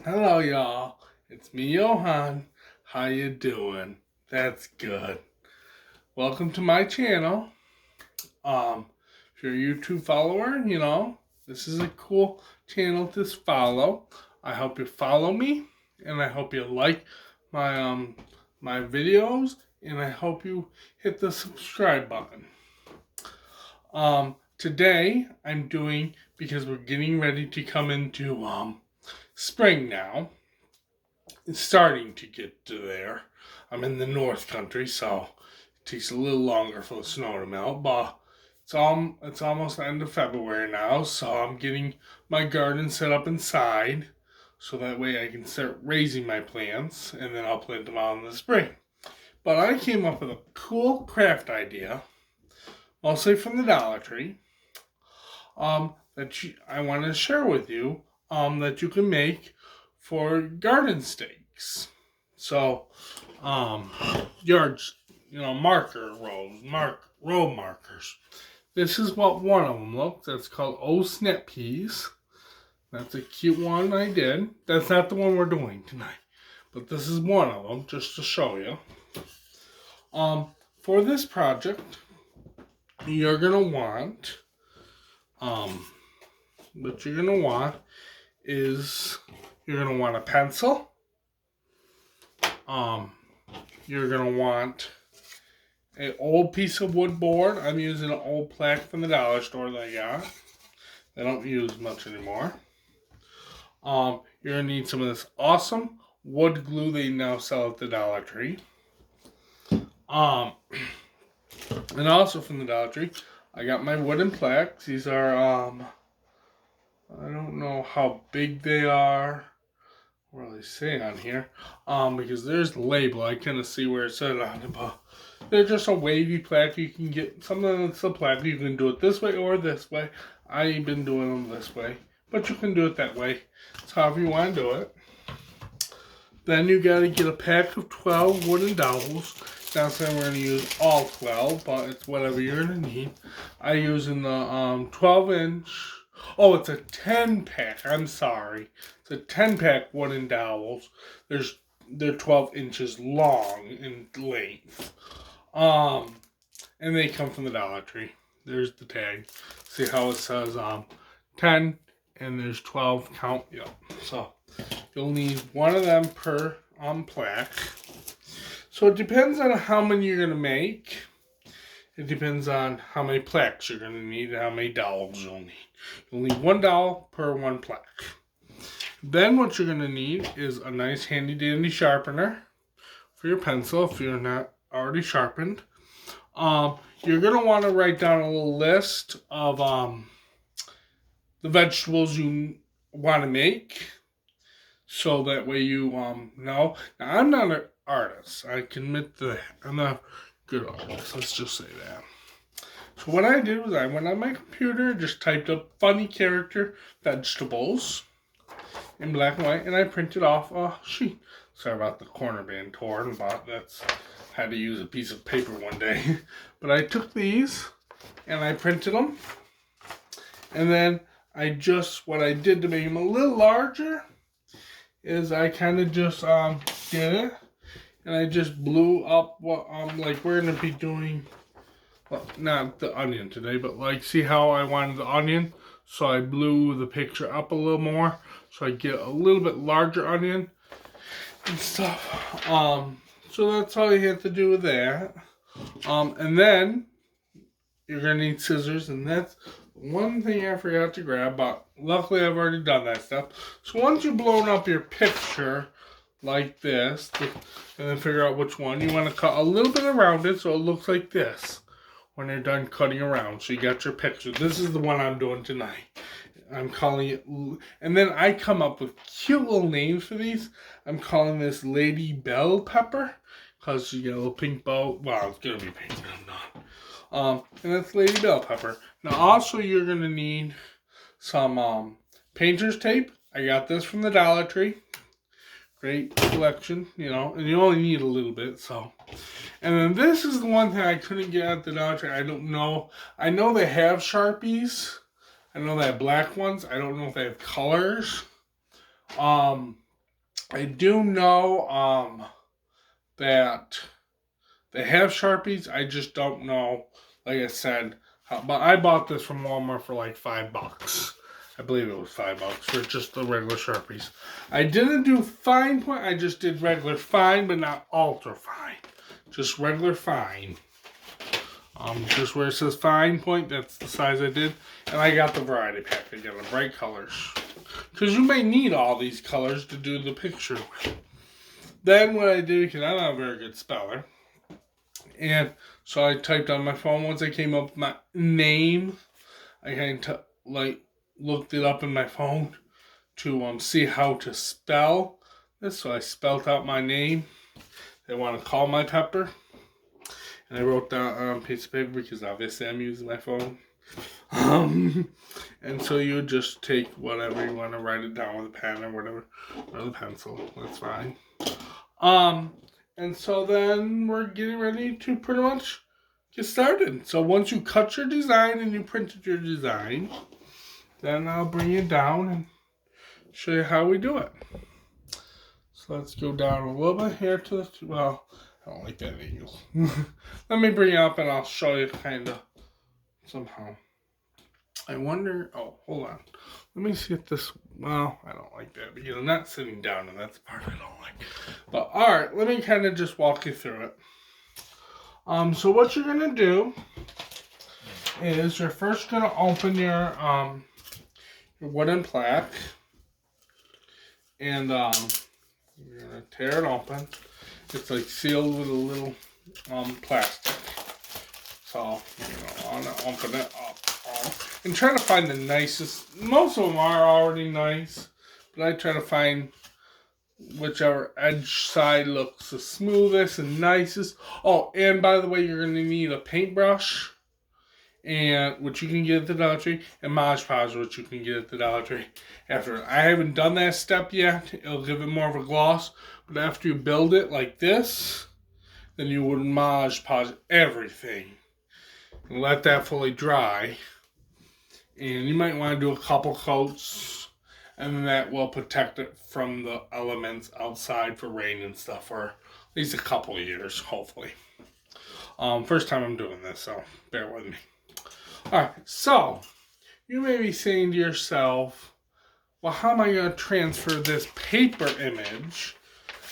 Hello, y'all. It's me, Johan. How you doing? That's good. Welcome to my channel. If you're a YouTube follower, this is a cool channel to follow. I hope you follow me, and I hope you like my videos, and I hope you hit the subscribe button. Today I'm doing, because we're getting ready to come into spring now. It's starting to get to there. I'm in the North Country, so it takes a little longer for the snow to melt. But it's almost the end of February now, so I'm getting my garden set up inside, so that way I can start raising my plants, and then I'll plant them out in the spring. But I came up with a cool craft idea, mostly from the Dollar Tree, I want to share with you, that you can make for garden stakes. So, yards, row markers. This is what one of them looks. That's called Oh Snap Peas. That's a cute one I did. That's not the one we're doing tonight, but this is one of them just to show you. For this project, you're gonna want, what you're gonna want is you're gonna want a pencil. You're gonna want an old piece of wood board. I'm using an old plaque from the dollar store that I got. They don't use much anymore. You're gonna need some of this awesome wood glue they now sell at the Dollar Tree. And also from the Dollar Tree, I got my wooden plaques. These are I don't know how big they are. What do they say on here? Because there's the label. I kind of see where it said on it, but they're just a wavy plaque. You can get something that's a plaque. You can do it this way or this way. I've been doing them this way, but you can do it that way. It's however you want to do it. Then you got to get a pack of 12 wooden dowels. Not saying we're going to use all 12, but it's whatever you're going to need. I'm using the 12-inch. Oh, it's a 10-pack. I'm sorry. It's a 10-pack wooden dowels. They're 12 inches long in length. And they come from the Dollar Tree. There's the tag. See how it says 10 and there's 12 count. Yep. So you'll need one of them per plaque. So it depends on how many you're gonna make. It depends on how many plaques you're gonna need and how many dowels you'll need. You'll need one dowel per one plaque. Then what you're gonna need is a nice handy dandy sharpener for your pencil if you're not already sharpened. You're gonna want to write down a little list of the vegetables you want to make, so that way you know. Now I'm not an artist. I can admit that I'm not a good artist. Let's just say that. So what I did was I went on my computer, just typed up funny character vegetables in black and white, and I printed off a sheet. Sorry about the corner being torn, but that's had to use a piece of paper one day. But I took these and I printed them, and then what I did to make them a little larger is I kind of just did it, and I just blew up what like we're gonna be doing. Well, not the onion today, but like see how I wanted the onion, so I blew the picture up a little more so I get a little bit larger onion and stuff. So that's all you have to do with that. And then you're gonna need scissors, and that's one thing I forgot to grab, but luckily I've already done that stuff. So once you've blown up your picture like this, and then figure out which one, you want to cut a little bit around it so it looks like this when you're done cutting around. So you got your picture. This is the one I'm doing tonight. I'm calling it, and then I come up with cute little names for these. I'm calling this Lady Bell Pepper, because you get a little pink bow. Well, it's gonna be pink, I'm not. And that's Lady Bell Pepper. Now also you're gonna need some painter's tape. I got this from the Dollar Tree. Great collection, and you only need a little bit, so. And then this is the one thing I couldn't get at the Dollar Tree. I don't know. I know they have Sharpies. I know they have black ones. I don't know if they have colors. I do know that they have Sharpies. I just don't know, like I said, but I bought this from Walmart for like $5. I believe it was $5 for just the regular Sharpies. I didn't do fine point. I just did regular fine, but not ultra fine. Just regular fine. Just where it says fine point, that's the size I did. And I got the variety pack again, the bright colors. Because you may need all these colors to do the picture with. Then what I did, because I'm not a very good speller, and so I typed on my phone. Once I came up with my name, I kind of looked it up in my phone to see how to spell this. So I spelled out my name. They want to call my pepper. And I wrote down on a piece of paper because obviously I'm using my phone. And so you just take whatever you want to write it down with a pen or whatever, or the pencil. That's fine. And so then we're getting ready to pretty much get started. So once you cut your design and you printed your design, then I'll bring it down and show you how we do it. So let's go down a little bit here to the, well, I don't like that angle. Let me bring it up and I'll show you kind of somehow. I wonder, oh, hold on. Let me see if this, well, I don't like that because I'm not sitting down and that's the part I don't like. But all right, let me kind of just walk you through it. So what you're going to do is you're first going to open your wooden plaque. And you're going to tear it open. It's like sealed with a little plastic. So I want to open it up. And try to find the nicest. Most of them are already nice. But I try to find whichever edge side looks the smoothest and nicest. Oh, and by the way, you're going to need a paintbrush. And which you can get at the Dollar Tree, and Mod Podge, which you can get at the Dollar Tree. After I haven't done that step yet, it'll give it more of a gloss. But after you build it like this, then you would Mod Podge everything and let that fully dry. And you might want to do a couple coats, and that will protect it from the elements outside for rain and stuff for at least a couple of years, hopefully. First time I'm doing this, so bear with me. Alright, so you may be saying to yourself, well, how am I going to transfer this paper image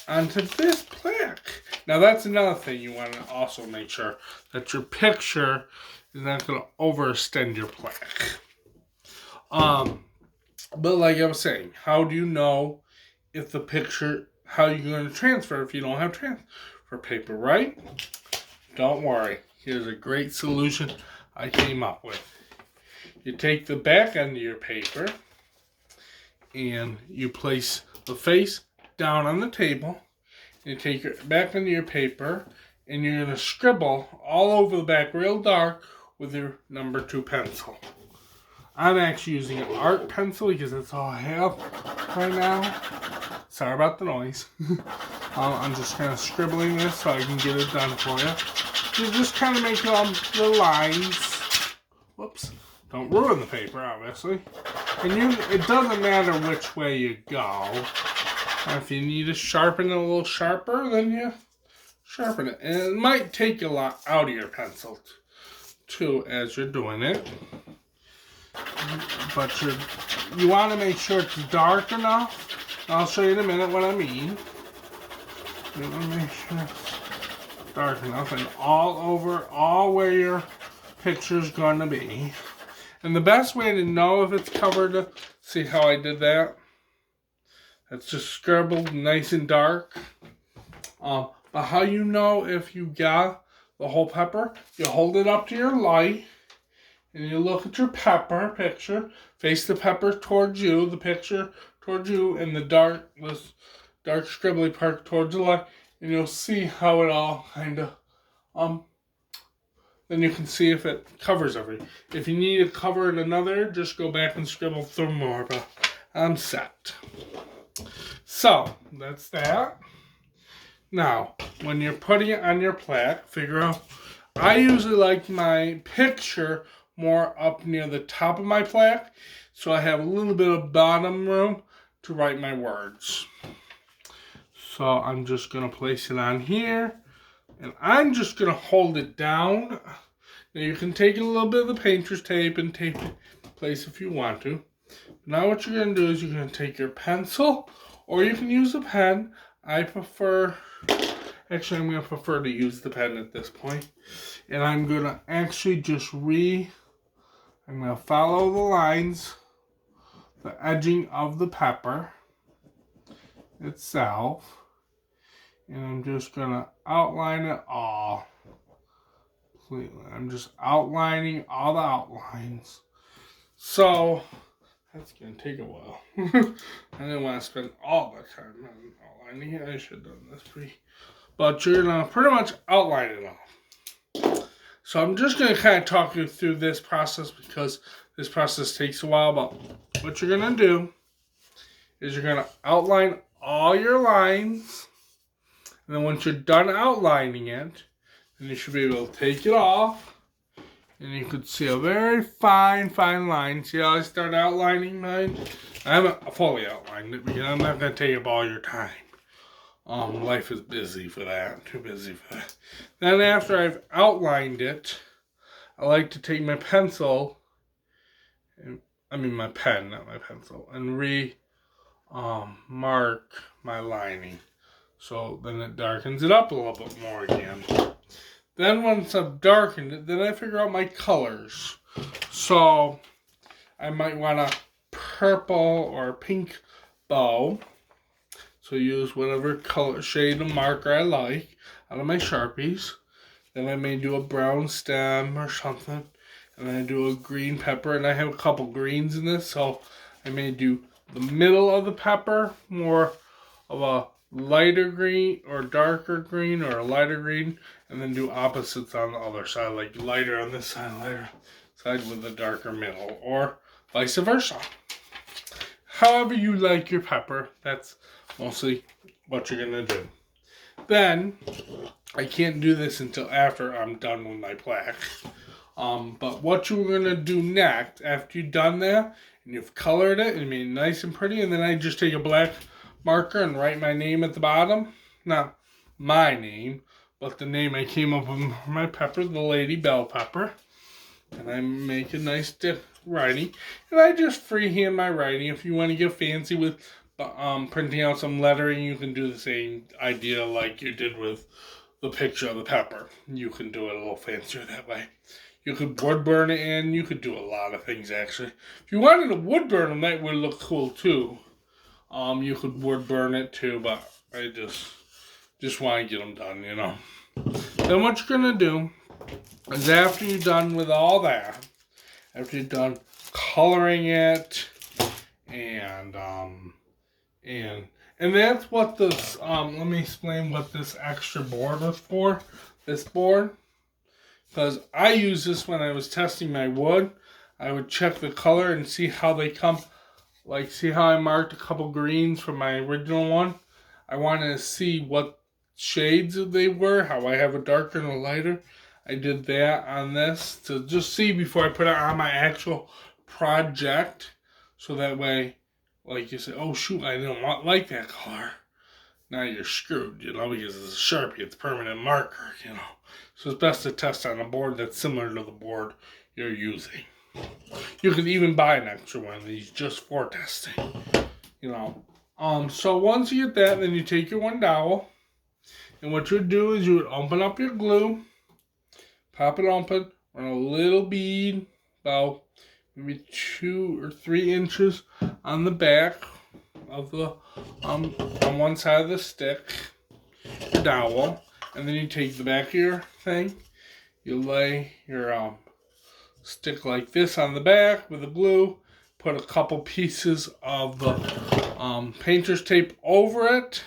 onto this plaque? Now, that's another thing you want to also make sure that your picture is not going to overextend your plaque. But like I was saying, how do you know if the picture, how you're going to transfer if you don't have transfer paper, right? Don't worry. Here's a great solution I came up with. You take the back end of your paper and you place the face down on the table. You take your back end of your paper and you're going to scribble all over the back real dark with your number 2 pencil. I'm actually using an art pencil because that's all I have right now. Sorry about the noise. I'm just kind of scribbling this so I can get it done for you. You just kind of make the lines. Whoops. Don't ruin the paper, obviously. And it doesn't matter which way you go. If you need to sharpen it a little sharper, then you sharpen it. And it might take a lot out of your pencil, too, as you're doing it. But you want to make sure it's dark enough. I'll show you in a minute what I mean. You want to make sure it's dark enough and all where your picture's going to be. And the best way to know if it's covered, see how I did that? It's just scribbled nice and dark. But how you know if you got the whole pepper, you hold it up to your light. And you look at your pepper picture, face the pepper towards you, the picture towards you, and the dark scribbly part towards the light, and you'll see how it all kind of, then you can see if it covers everything. If you need to cover it another, just go back and scribble through more, but I'm set. So, that's that. Now, when you're putting it on your plaque, figure out, I usually like my picture more up near the top of my plaque, so I have a little bit of bottom room to write my words. So I'm just going to place it on here. And I'm just going to hold it down. Now you can take a little bit of the painter's tape and tape it in place if you want to. Now what you're going to do is you're going to take your pencil, or you can use a pen. Actually I'm going to prefer to use the pen at this point. And I'm going to actually just I'm going to follow the lines, the edging of the pepper itself. And I'm just going to outline it all. I'm just outlining all the outlines. So, that's going to take a while. I didn't want to spend all the time on outlining it. I should have done this But you're going to pretty much outline it all. So I'm just going to kind of talk you through this process because this process takes a while. But what you're going to do is you're going to outline all your lines. And then once you're done outlining it, then you should be able to take it off. And you could see a very fine line. See how I start outlining mine? I haven't fully outlined it because I'm not going to take up all your time. Life is busy for that. Too busy for that. Then after I've outlined it, I like to take my pencil, my pen, not my pencil, and mark my lining. So then it darkens it up a little bit more again. Then once I've darkened it, then I figure out my colors. So I might want a purple or pink bow. So use whatever color shade of marker I like out of my Sharpies. Then I may do a brown stem or something. And then I do a green pepper. And I have a couple greens in this. So I may do the middle of the pepper, more of a lighter green or darker green or a lighter green, and then do opposites on the other side, like lighter on this side, lighter side with a darker middle, or vice versa. However you like your pepper, that's mostly what you're going to do. Then, I can't do this until after I'm done with my plaque. But what you're going to do next, after you've done that, and you've colored it and made it nice and pretty, and then I just take a black marker and write my name at the bottom. Not my name, but the name I came up with my pepper, the Lady Bell Pepper. And I make a nice writing. And I just freehand my writing. If you want to get fancy with printing out some lettering, you can do the same idea like you did with the picture of the pepper. You can do it a little fancier that way. You could wood burn it in. You could do a lot of things, actually. If you wanted to wood burn them, that would look cool, too. You could wood burn it too, but I just want to get them done, you know. Then what you're going to do is after you're done with all that, after you're done coloring it, and that's what this, let me explain what this extra board was for, this board. Because I used this when I was testing my wood. I would check the color and see how they come. Like, see how I marked a couple greens from my original one? I wanted to see what shades they were, how I have a darker and a lighter. I did that on this to just see before I put it on my actual project. So that way, like you say, oh shoot, I didn't like that color. Now you're screwed, you know, because it's a Sharpie, it's a permanent marker, you know. So it's best to test on a board that's similar to the board you're using. You can even buy an extra one of these just for testing, you know. So once you get that, then you take your one dowel, and what you would do is you would open up your glue, pop it open, run a little bead, about maybe 2 or 3 inches on the back of the, on one side of the stick, your dowel, and then you take the back of your thing, you lay your, stick like this on the back with the glue, put a couple pieces of the painter's tape over it,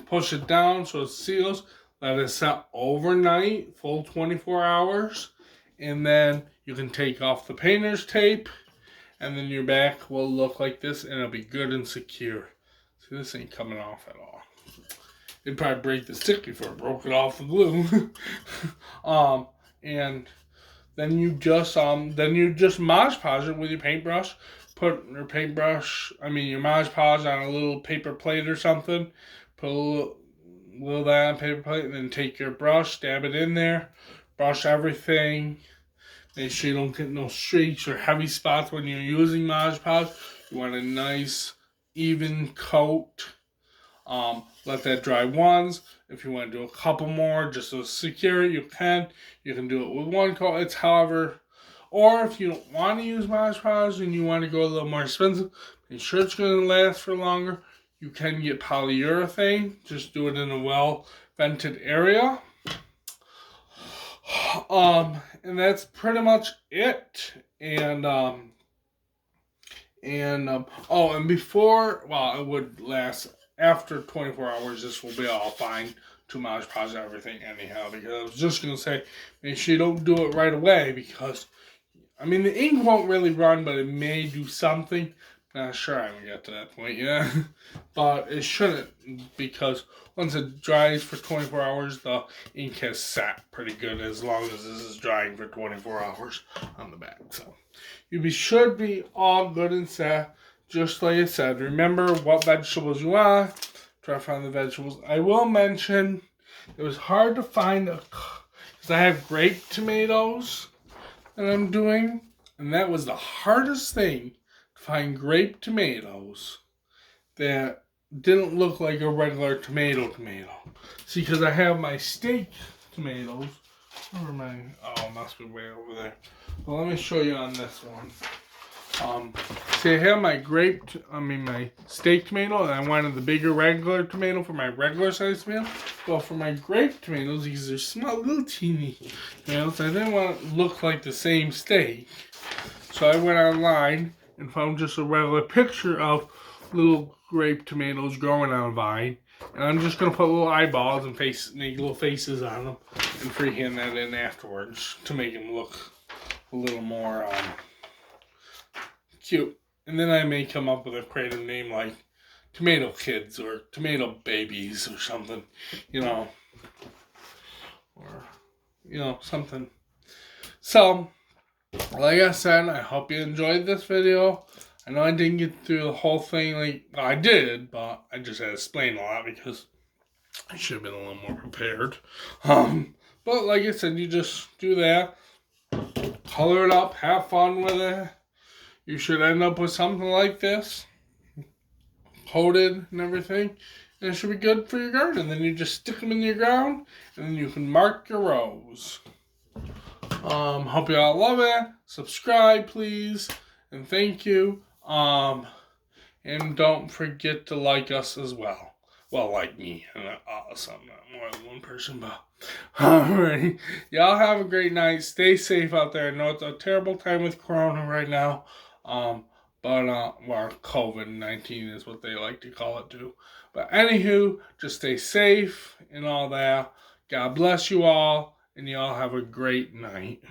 push it down so it seals, let it set overnight, full 24 hours, and then you can take off the painter's tape, and then your back will look like this, and it'll be good and secure. See, this ain't coming off at all. It'd probably break the stick before it broke it off the glue. And then you just Mod Podge it with your paintbrush, put your paintbrush, your Mod Podge on a little paper plate or something. Put a little of that on paper plate, and then take your brush, dab it in there, brush everything. Make sure you don't get no streaks or heavy spots when you're using Mod Podge. You want a nice, even coat. Let that dry once. If you want to do a couple more just to secure it, you can. You can do it with one coat. It's however. Or if you don't want to use Mod Podge and you want to go a little more expensive, make sure it's going to last for longer, you can get polyurethane. Just do it in a well-vented area. And that's pretty much it. And before, it would last after 24 hours. This will be all fine to Mod Podge everything anyhow. Because I was just gonna say, make sure you don't do it right away because, the ink won't really run, but it may do something. Not sure I haven't got to that point yet. But it shouldn't, because once it dries for 24 hours, the ink has sat pretty good as long as this is drying for 24 hours on the back. So you should be all good and set, just like I said. Remember what vegetables you want. Try to find the vegetables. I will mention, it was hard to find, because I have grape tomatoes that I'm doing, and that was the hardest thing, to find grape tomatoes that didn't look like a regular tomato. See, because I have my steak tomatoes. Where am I? Oh, it must be way over there. Well, let me show you on this one. See, I have my my steak tomato, and I wanted the bigger regular tomato for my regular size tomato. Well, for my grape tomatoes, these are small, little teeny tomatoes. I didn't want it to look like the same steak. So I went online and found just a regular picture of little grape tomatoes growing on a vine. And I'm just going to put little eyeballs and make little faces on them and freehand that in afterwards to make them look a little more cute. And then I may come up with a creative name like Tomato Kids or Tomato Babies or something, or, something. So, like I said, I hope you enjoyed this video. I know I didn't get through the whole thing, I did, but I just had to explain a lot because I should have been a little more prepared. But like I said, you just do that, color it up, have fun with it. You should end up with something like this, coated and everything, and it should be good for your garden. Then you just stick them in your ground, and then you can mark your rows. Hope you all love it. Subscribe, please, and thank you. And don't forget to like us as well. Well, like me, and some, not more than one person, but alright. Y'all have a great night. Stay safe out there. I know it's a terrible time with Corona right now. COVID-19 is what they like to call it too. But anywho, just stay safe and all that. God bless you all, and y'all have a great night.